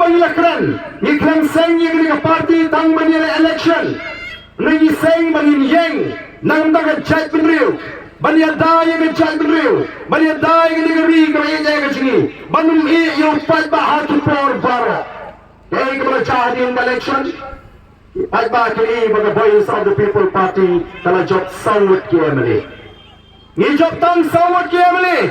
bangilah keren. Ni keren seng yang ni parti tang bani election. Ni seng bani yang nang tak judge penriu. Bani ada yang judge penriu. Bani ada yang negeri kau yang jaga sini. Banum yang pat bah tu por baro. Yang kepada jahadin election. Pat bah kini bagi Voice of the People Party kalau job sawut kiamali. Ni job tang sawut kiamali.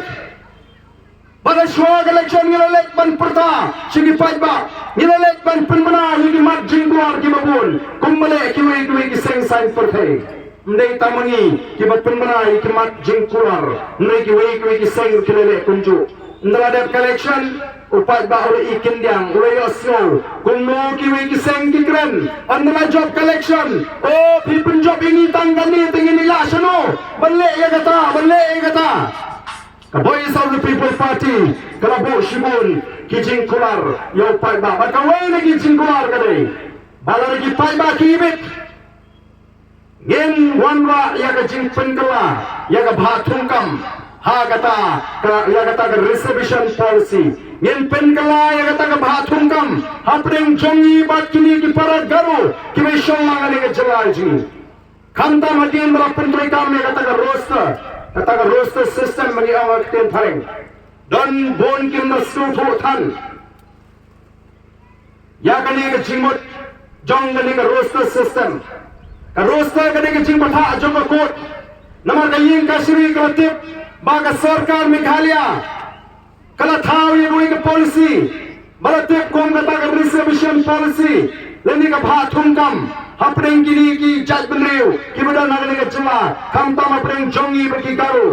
Pada suara election ngilalek ban perta sigi pajba ngilalek ban penbena higi mat jingguar ki babun kumbale kiwe ki seng sign pertai ndai tamangi ki bat penbena higi mat jingguar ndai kiwe ki seng kilele kunju ndala dat election upat ba ore ikin diang ore yosyo kumno kiwe ki seng ki kren andala job collection oh pipin job ini tanggani tingini la sono balle ya kata Voice of the People Party kalau bu shibun kijing kular yo pai ba bakawai na kijing kular kadai balar ki pai ba kibit ngin wanwa ya ka jing penkala ya ka bhathungkam ha kata ka reservation policy ngin penkala ya kata ka bhathungkam hapring jongi bat kini ki parat garu ki me shomma ngani ka jalaji khanta madin bra pentri kam ne kata ka roster kata roster system bagi awak ten tharing dan bon kim na sufu than ya kani ke jingmut jong kani ke roster system ka roster kani ke jing patha jong ka kot namar ka yin ka shri ka tip ba ka sarkar meghalaya kala thau ye roi ka policy bala tip kom kata ka reservation policy leni ka bhathum kam hapring kini ki judge benriu ki bada nagane ka jela kamta hapring jongi baki garu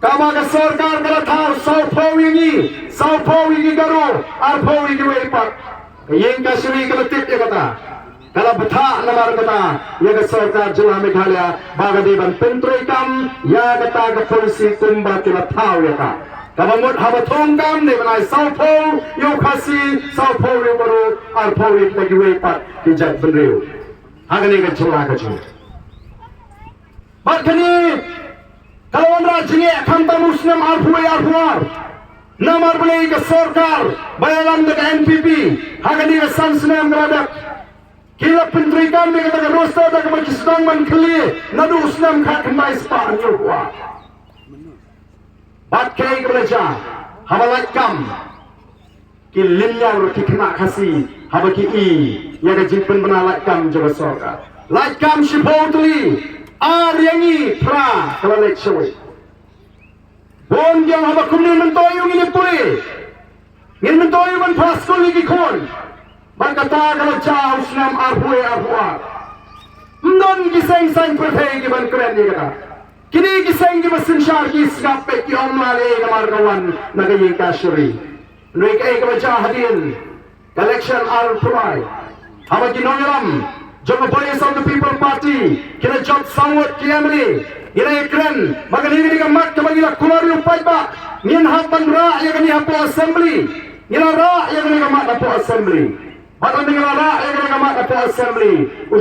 kama ka sarkar kala thau sau phawi garu ar phawi ki wepat yen ka shri kala tip ye kata kala batha namar kata ye ka sarkar jela meghalaya bagadeban pentroi kam ya kata ka polisi kumba kala thau ye ka kabamut habathong kam ne banai sau phau yo khasi sau phau yo baru ar phau ye ki wepat ki judge benriu agane ka jela ka chu bakani kalau andra jinge khamta muslim arfuar namar beli ke sarkar bayalan ke NPP agane ka sansnam gradak kila pentri kam ne kata roster dak makisdang man khli nadu uslam khat khamai spa anyo wa bat kai kerja habalat kam ki linyar ki kena khasi habaki i ya ka jimpen bana lat kam jaga sarkar lat kam shipotli ar yangi pra kala lek shoi bon yang habakum ni mentoyu ngini puri ngin mentoyu man paskol ni ki kon ban kata kala cha uslam arhue ndon ki seng sang perthei ki ban kren ni kata kini ki seng ki basin shar ki skap pe ki omale namar kawan nagayi ka shri noi kai ka baca hadin election are provide haba ki nongaram jog Voice of the People Party kina job sawat kiamli ina ekran magani ni ka mat ka bagila kumari upai ba ngin hapan ra ya kani hapo assembly ngina ra ya kani ka mat hapo assembly Badan dengan ra ya kani ka mat hapo assembly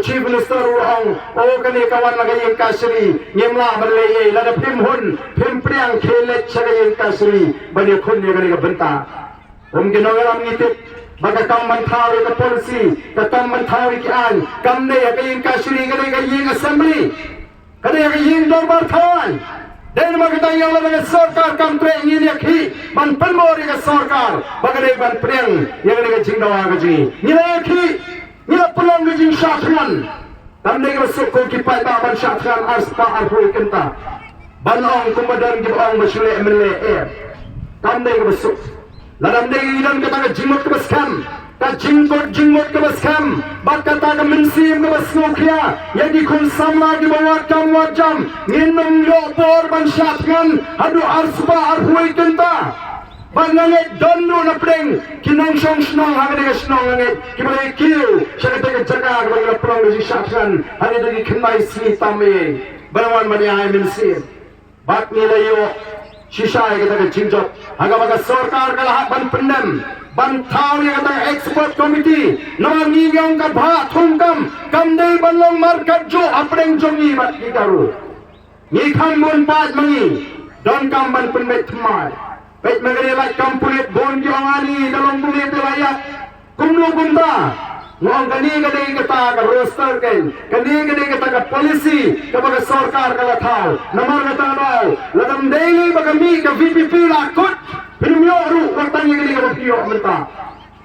chief minister uang o kani kawan nagayi ka shri ngimla baleye lada phim priang khelet chagayi ka shri bani khun ya kani ka benta Mungkin orang ngitip maka kam manthawi ka policy ka kam manthawi ki an kam ne ya kayin ka shri ka yin assembly ka ne ya yin dorbar thawan den maka ta yang la sarkar kam tre ngin ya khi man panmori ka sarkar maka ne ban priang yang ne ka jingdawa ka ji ni la khi ni la pulang ka jing shatran kam ne ka sukko ki pai ba ban shatran arspa arhui kenta ban ong kumadan ki ong masule mle kam ne ka suk Ladam dei dan kata ka jingmot ka baskam ka jingmot ka baskam bat kata ka minsim ka basnokya yagi khun samla ki bawat kam wajam nginum yo por ban shatkan adu arspa arhui kenta banganget donno na preng kinong song snong hagane ka snong nganget kibale kiu shakata ka jaga ka bangla prong ji shatkan hadi dagi khnai si tame banawan mani ay minsim bat nilayo Shisha yang kata jinjot, agak sarkar kalah ban pendam, ban thau yang kata expert committee, nama ngiyong ka bhathum kam dei banlong markat jo apreng jongi bat kikaru. Ngikhan mon pat mangi, don kam ban penmet mai. Pet magari like kam pulit bon ki angani dalong pulit layak. kumno kumta ngong kani kita ka roster kan kani kita ka polisi ka sarkar ka lathau namar kata mau ladam daily bagami ka VPP lakut pinumyo ru wartang kani ka piyo menta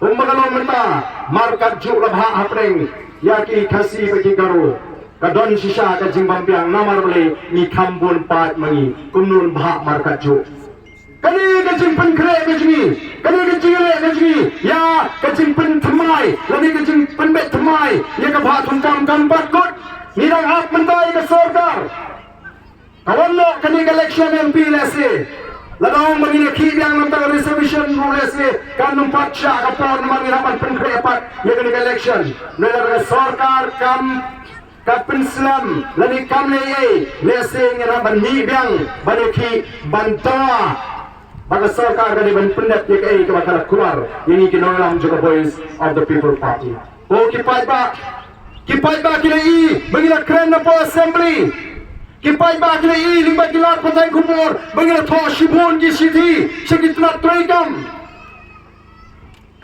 ummagalong menta markat ju labha hapreng yaki khasi bagi garu kadon sisa ka jimbampiang namar beli ni kambun pat mangi kumnun bha markat ju kani kajing penkre kajingi kani kajing le kajingi ya kajing pen thamai lani kajing pen bet thamai ya ka bha thumkam kampat kot nirang ap mentai ka sarkar kawanno kani election MP lese ladong mangine ki yang namta reservation rule lese kanum patsha ka por mangi rapan penkre pat ya kani election nela sarkar kam Kapin Islam lani kam le lese ngira ban ni biang baniki bantawa Bagi sarkar kani ban pendat ya kai ka bakal keluar ini kinolam juga voice of the people party. Oh kipai ba kila i bagila kren na po assembly. Kipai ba kila i limba kila patay kumor bagila to shibon ki city sagitna troikam.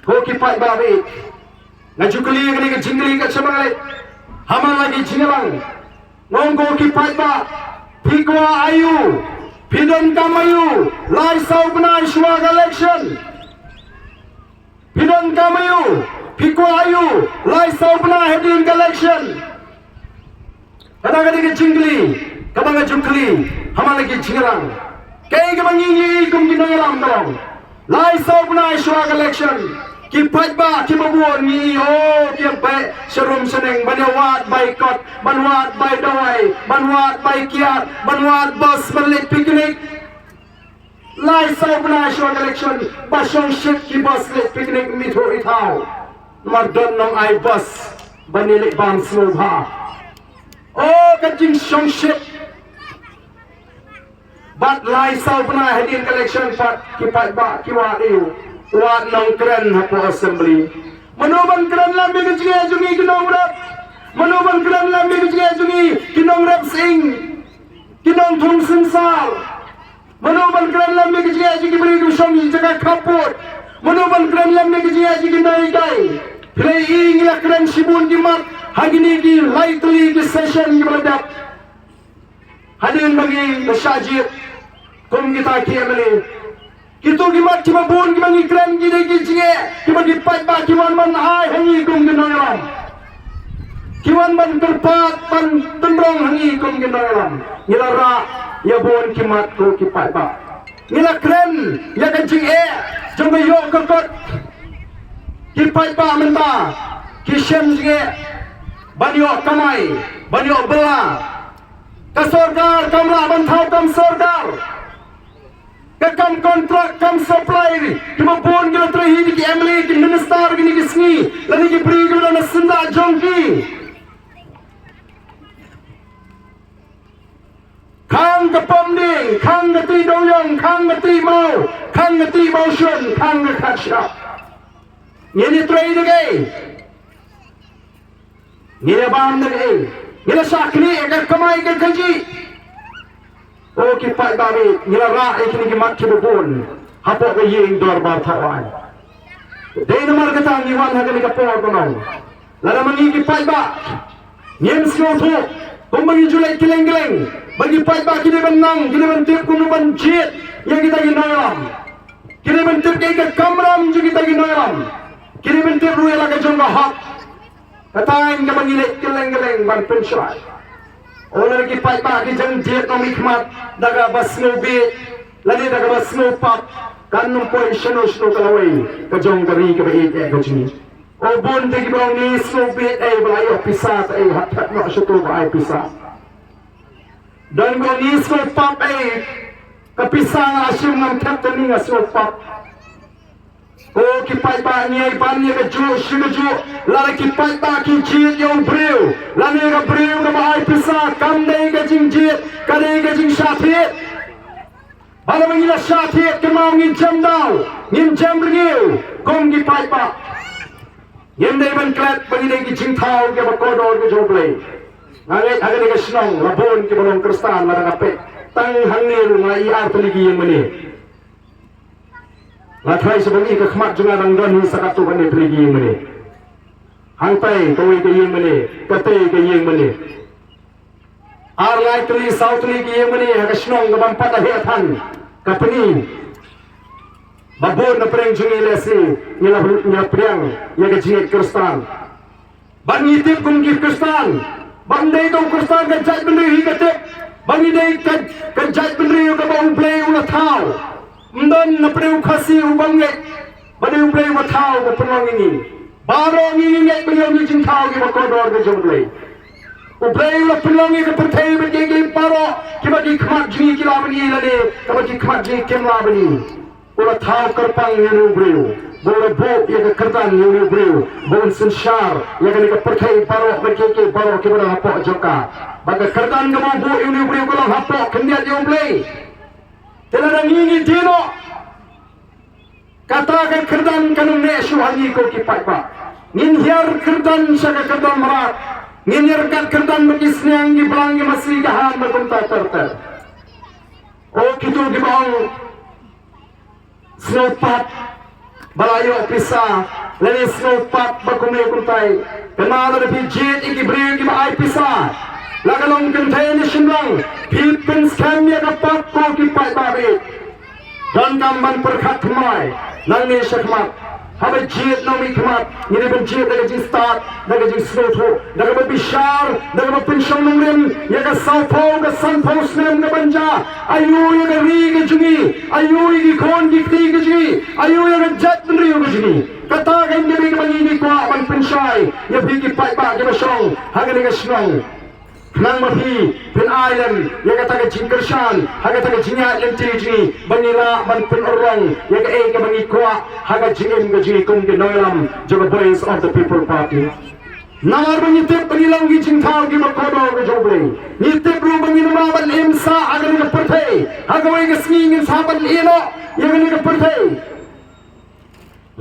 Oh kipai ba be najukli kani ka jingli ka chamale haman lagi jingalang ngonggo kipai ba Pikwa ayu Pidon kamayu, lai saubna iswag election. Pidon kamayu, pikwa ayu, lai saubna heading election. Kadang-kadang ke jingli, kadang jungkli, haman lagi jingrang. Kaya ke mangingi kum ginangalam dong. Lai saubna iswag election. Kipat ba kimabuon ni kiampe serum seneng banwat boycott banwat by dawai banwat by kiat banwat bus berlit piknik lai sau national election basong ship ki bus lit piknik mito itaw mardon nong ai bus banilik bang smobha kajing song ship bat lai sau na heading election pat kipat ba kiwariu Wat nong keren hapo assembly. Manoban keren lambi kecil jungi kinong rap. Manoban keren lambi kecil jungi kinong rap sing. Kinong thung sinsal. Manoban keren lambi kecil jungi beri kusong jaga kaput. Manoban keren lambi kecil jungi naikai. Play ingila keren sibun gimat. Hagini ki lightly ki session gimadap. Hadirin bagi masyajir. Kum kita kiamali. Kita gimat cuma bun gimat ikram gini gini gimat gipat ba kiwan man hai hangi kum ginoyam kiwan man terpat man tembrong hangi kum ginoyam nilara ya bun gimat ko kipat ba nila kren ya kancing jomba yo kokot kipat ba menta kisem gini banyo kamai banyo bela kasorgar kamla bantau kam sorgar Kam kontrak, kam supply ni. Cuma pun kita terhidi ki MLA, ki minister, ki sini. Lalu ki beri kita na senda jongki. Kang ke pemding, kang ke ti doyong, kang ke ti mau, kang ke ti motion, kang ke katsya. Ini terhidi ke. Ini band ke. Ini sakni, agar kamai ke kaji. Oh kipai babi nilara ikini gimat kibubun hapo ke ying dorbar tawan dei nomor kata niwan hagani ka por kono lala mangi kipai ba niem sloto kumbangi julai kileng-kileng bagi pai ba kini benang kini bentip kunu bencit yang kita ginoyam kini bentip ke kamram juga kita ginoyam kini bentip ruela ke jongga hak katain ka mangilik kileng-kileng ban pensyai Orang lagi pai-pai ki jang jet nom hikmat daga basno bit lani daga basno pap kan num poi shano kalawai ka jong gari ka bait ka jini o bon de ki bang ni so bit balai ofisa hat no shuto ba ofisa dan go ni so pap ka pisang asyum ngam kapten ni so pap Oh kipai ba niya ipan niya ka ju shiga ju lara kipai ba ki jit yung briw lani ka briw ka ba ay pisa kam day ka jing jit ka day ka jing shatit bala mangila shatit ka mau ngin jam daw ngin jam ringiw kong kipai ba ngin day ban klat banginay ki jing thaw ka ba kodor ka joblay ngangit agad ka sinong labon ki balong kristan lara kape tang hangil nga iar tuligi yung mani Latrai sebab ini kekhmat juga rangdan ni sakatu bani perigi ini. Hangtai kau ke yang mana, kata ke yang mana. Arlai tuli South tuli ke yang mana, hak senong ke bampat ahiatan, kapeni. Babon na perang jungi lesi, nyala perang, ya ke jingit Kristan. Ban ngitip kung gif Kristan, bandai tong Kristan ke jat bendri hikatip, bangi day ke jat bendri ke bau play ulah tau. Mdan na perang kasih ubangit, badai play ulah tau ke perang ini. Baru ini ngit beliau ni cintau ke bakodor ke jomblay. Ublay ulah perang ke pertai bergegi paro, ke bagi kemat jungi kila bani lade, ke bagi kemat jungi kemla bani. Ulah tahu kerpang yang beliau, boleh buk yang kerdan yang beliau, boleh sensar yang kena perkai barok berkeke barok kepada hapok joka. Baga kerdan kamu buk yang beliau kalau hapok kendiat yang beli. Tidak ingin dino. Katakan kerdan kanun nesu hangi kau kipai pak. Nginhiar kerdan syaga kerdan merat. Nginhiar kerdan bagi senang di belangi masih gahan berkunta terter. Oh gitu di bawah. Snowpat balayo pisah lani snowpat bakumay kuntai kenal ada pijit iki beri iki maay pisah lagalong kentai ni simlang pipin skamya kapat ko kipai babit dan kamban perkat kemai nang ni syakmat Habis jid nami kemat, ini benjid daga jing start, daga jing snowto, daga berbishar, daga berpensyong nungrim, ya ke saupo, ke sanpo snem ke banja, ayu ya ke ri ke jungi, ayu ya ke kon ke kti ke jungi, ayu ya ke jat benriu ke jungi. Katakan dia ke mangini kuat ban pensyai, ya pergi pai pak ke besyong, haga ni ke senong. Nang mapi pen island ya kata ke jingkershan haga ta ke jingat lentiji bangila ban pen orang ya ke bangi kwa haga jingem ke jingi kum ke noilam joga boys of the people party namar bangitip bangilang gi jingtau gi makodo ke joble nitip ru bangina ban imsa haga ni ke perthai haga wai ke singin saban ino ya ni ke perthai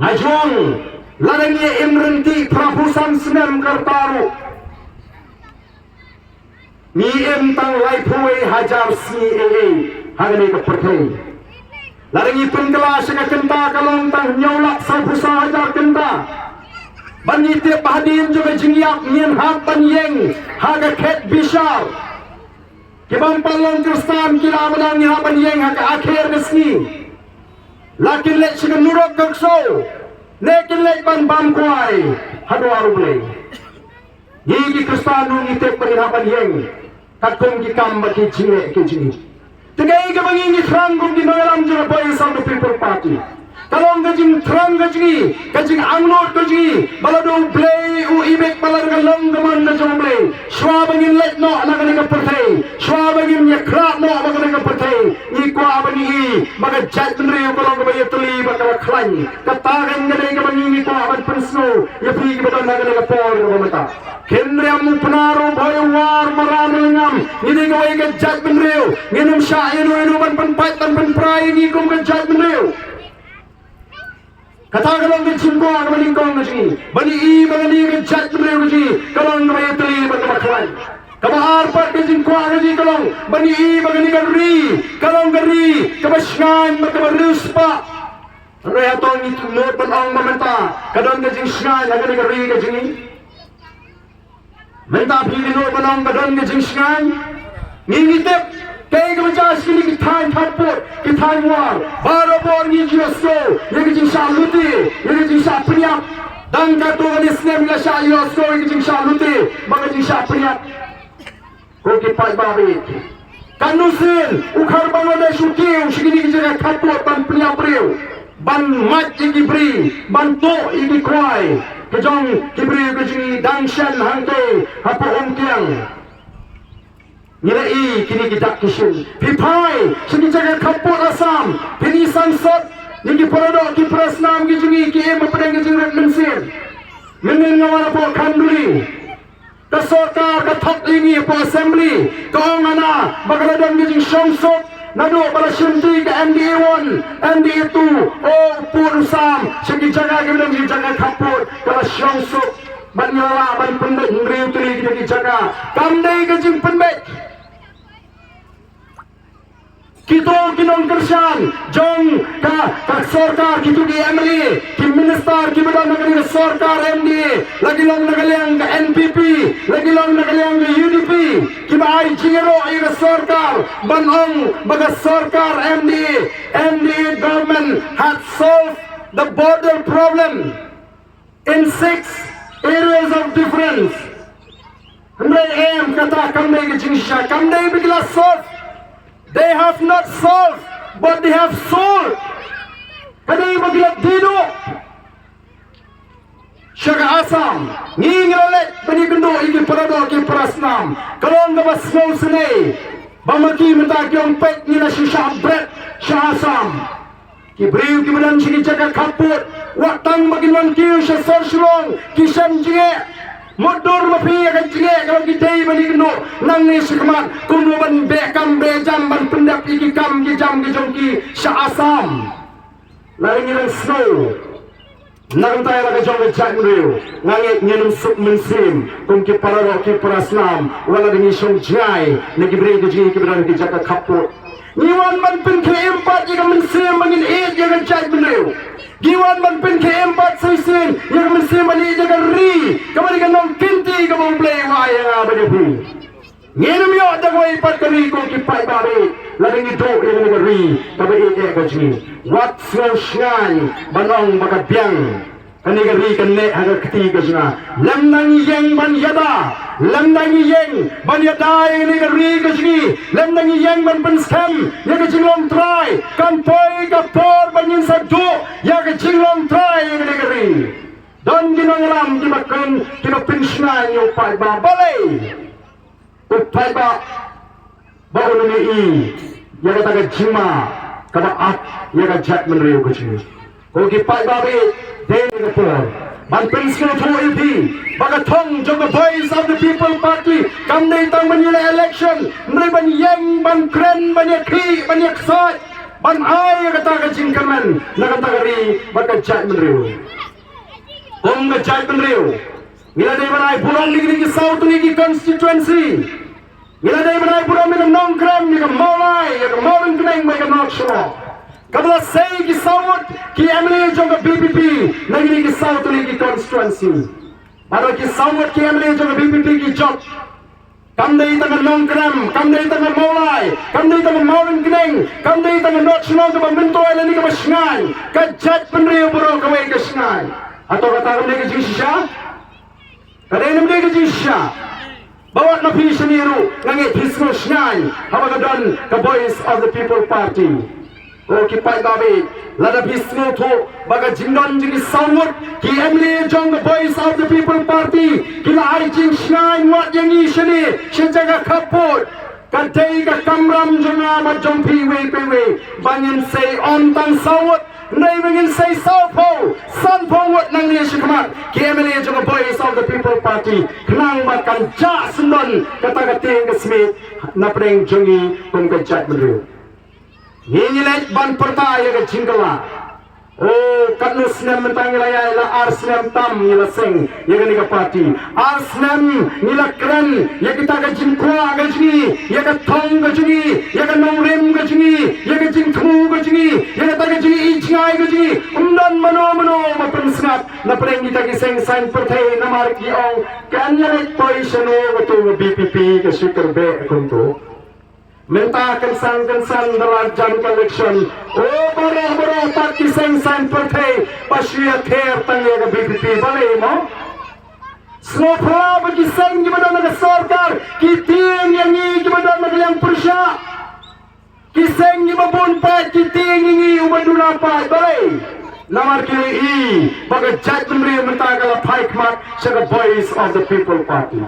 ngajong larangnya imrenti prapusan senam kartaru ni tang lai puai hajar CAA hari ni kepercayaan. Larangi penggelas dengan kenta kalong tang nyolak sabusa hajar kenta. Bani tiap hadin juga jengiak nyen hapan yeng haga ket bishar. Kibam palong Kristan kila menang hapan yeng haga akhir nesni. Lakin lek sikan nurok gekso. Nekin lek ban bam kuai hadwa rublay. Gigi Kristan nung itip pengirapan yeng. Kakung kikam bagi jingek ke jini. Tegai ke bangi terang kung dinoyalam juga boys of the people party. Kalau ngajing terang gajini, gajing anglot gajini, balado play u ibek balar galong gaman gajong play. Shwa bangin let no naga naga pertai. Shwa bangin yakrak no naga naga pertai. Ikwa bani i, baga jat benri kalau kebaya tuli baga klan. Katakan ngade ke bangi ikwa aban pensno, ya pergi ke badan naga naga por ke mata. Kendriamu penaruh boyo war maramengam ngini gawai ke jat benriu nginum sya inu ban penpat dan penprai ngikum ke jat benriu kata kalong ke cimpua ke meningkong ke sini bani i bani ke jat benriu ke sini kalong ke bayi teli berkebakaran kabahar pat ke cimpua ke sini kalong bani i bani ke ri kalong ke ri ke basyang berkebarus pak rehatong itu not benong mementa kadang ke jingsngan agak ke ri ke sini Menta pilih no menang badan ke jingsngan, ngingitip kaya ke menjas kini kita taput kita war, baru bor ni jiosco, yang ke jingsha luti, yang ke jingsha priap, dan katu ke nisnem ke sha jiosco yang ke jingsha luti, bagi jingsha priap, ko kipai babit, kanusin ukar Bangladesh ukiu, segini ke jaga taput ban priap riu, ban mat igi bri, ban to igi kuai. Kejong kibri kejungi dangshan hangke apa omkiang nilai kini kita kisun pipai sini jaga kapur asam pini sansot yang kiperadok kipres nam kejungi kiem pedang kejung red mensir menin ngawar po kanduri kesoka ketok ini po assembly keongana bakaladang kejung syongsot nado para syunti ke MDA1 MDA2 oh pun sam segi jaga ke bilang jaga kapur kalau syongsuk ban nyala ban pendek ngriu tuli kita jaga kamdai ke jing pendek Kito kinong kersan jong ka sarkar kito ki MLA ki minister ki badang nagari ka sarkar MDA lagi long nagaliang ka NPP lagi long nagaliang ka UDP ki ba ay jingero ay ka sarkar banong baga sarkar MDA government had solved the border problem in 6 areas of difference. Hamray am kata kamday ka jingsha kamday bigla solve. They have not solved, but they have sold. Kadai magilat dino. Syaga asam, ngingiralet panigundo iki parado ki prasnam. Kalong gabas ngau sene, bamaki menta kyong pet ni na shisha bret syasam. Ki briu ki badan sigi jaga kaput, watang maginwan kiu sya sorsulong kisam jinge. Motor mafi akan cingek kalau kita balik no nang ni sekemat kuno ban bekam bejam ban pendap iki kam ki jam ki jongki sya asam lari ngilang snow nang tay la ka jong jang riu ngangit nyenum sup mensim kum ki pararo ki prasnam wala dingi song jai nagi bre ki beran ki jaka kaput niwan ban pen ke empat ika mensim bangin ya kan jai riu Giwan man pen ke empat saisin yang mesti mali jaga ri kamari kan nong kinti ka mong play waya nga ba debu nginum yo dagway pat kami ko ki pai babe lading ito yang jaga ri kabai e ka jini wat so shnai banong bakabyang kani ka ri kan ne haga kti ka jina lam nang yeng ban yada lam nang yeng ban yada ni ka ri ka jini lam nang yeng ban pen scam ya ka jinglong try kan poi ka por ban yin sa do ya ka jinglong try ni ka ri don ginong lam di makan kino pinsna yo pai ba balay upai ba ba ni i ya ka ta jima ka ba at ya ka jat men reu ka jini ko ki pai ba be den ka por ban penskil to EP baga thong jong the voice of the people party kam nei tang manila election nri ban yeng ban kren ban yakhi ban yaksat ban ay kata ka jingkaman nakatagari baga jat menriu kong ka jat menriu ngila dai banai burong ni south ni constituency ngila dai banai burong ni nongkram ni molai ya molen kneng mai ka not sure kabla say ki sawat ki MLA jong BPP nagini ki south ni constituency maro ki sawat ki MLA jong BPP ki job kamdai tang nongkram kamdai tang molai kamdai tang molen kneng kamdai tang not sure ka minto ala ni ka basngai ka jat penriu bro ka wai ka sngai atau kata kamdai ka jisha kadai namdai ka jisha bawat na fi seniru ngangit hismo sngai habagadon ka voice of the people party o ki pai babe lada bismo tho baga jingdon jingi sawut ki MLA jong the voice of the people party ki la ai jing snai wat yangi shani shinjaga kaput kadai ka kamram jonga ma jong pi we banyin say on tan sawut nei bangin say sawpo san po wat nang ni shikmat ki MLA jong the voice of the people party knang makan ja sundon kata kating kasmi na preng jongi kum ka jat mru Ngilet ban pertaya ke jingkala. Oh, katnus nem mentang ilaya ila arsnem tam ila sing ya ke nika parti. Arsnem ila keren ya kita ke jingkwa ke jingi, ya ke thong ke jingi, ya ke nongrem ke jingi, ya ke jingthu ke jingi, ya ke ta ke jingi ichngai ke jingi. Umdan mano mapen snap na preng kita ki sing sign pertai namar ki ong kanya poi seno betul BPP ke syukur be kuntu. Minta kensan dalam jam election. Oh, boro parti seng partai pasya ther tangye ke BPP balai mo. Snopra bagi seng di badan negara sarkar, kiting yang ni di badan negara yang persya. Kiseng di babun pat kiting ini ubaduna pat balai. Namar kini i bagai jat memberi minta kala paikmat sebagai voice of the people party.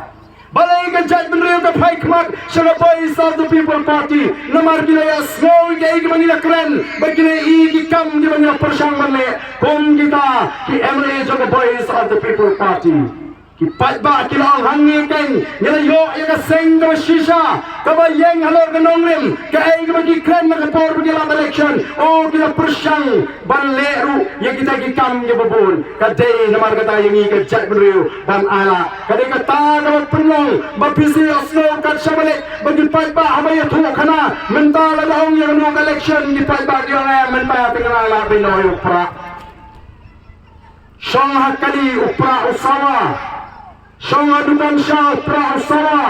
Balai ka jat menriu ka paikmak syaga voice of the people party namar gila ya snow ka igi manila keren bagila igi kam di manila persyang manle kong kita ki MLA syaga voice of the people party Kipat ba kilong hangi keng nilayo ya ka seng ka shisha ka ba yeng halor ka nonglim ka ay ka bagi kren na kapor bagi lat election o kila persyang banleru ya kita kikam ya babon ka day na margata yang ka jat benriu dan ala ka day ka ta ka penong ba bisi osno ka shabale bagi pat ba hamaya thu khana mentala daong yang no election kipat ba kilong mentala tingala la binoy upra Shong hakali upra usawa Shong adukan syah upra usawa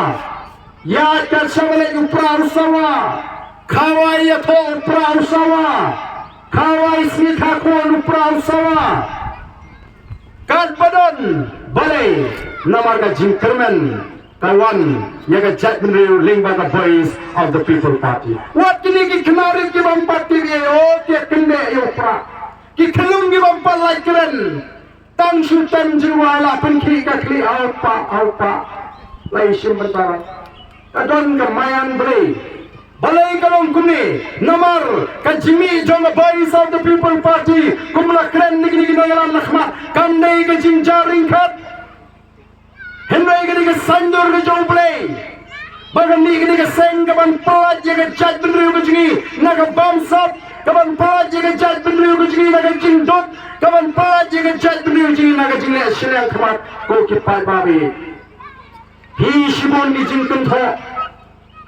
Ya kat syawalik upra usawa Kawai yato upra usawa Kawai smithakon upra usawa Kat badan balai Namar ka jingkerman Kawan Yaga jat benriu lingba ka voice of the people party Wat kini ki kenarit ki bampat ki o Kia kende upra Ki kelung ki bampat lai keren Tang sultan jiwala penki kakli aupa lai sim bertara kadon kemayan beli balai kalong kuni namar kajimi jong voice of the people party kumla kren nigi nangalan nakhma kandai ke jinjaring khat hendai ke sandur ke jong play bagan nigi ke seng ke ban paj ke jat benriu ke jingi naga bamsap kaban paj ke jat benriu ke jingi naga jingdot kaban paj ke jat benriu jingi naga jingle silang khamat ko ki pai babi hi shibon ni jingkun tho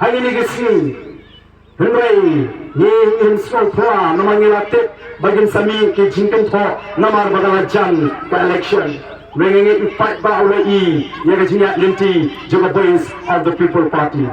hai ni ke sing hendai ni in so thwa namangila tep bagin sami ki jingkun tho namar bagala jan ka election Rengenge ipat ba ulai ya ke jingat linti juga voice of the people party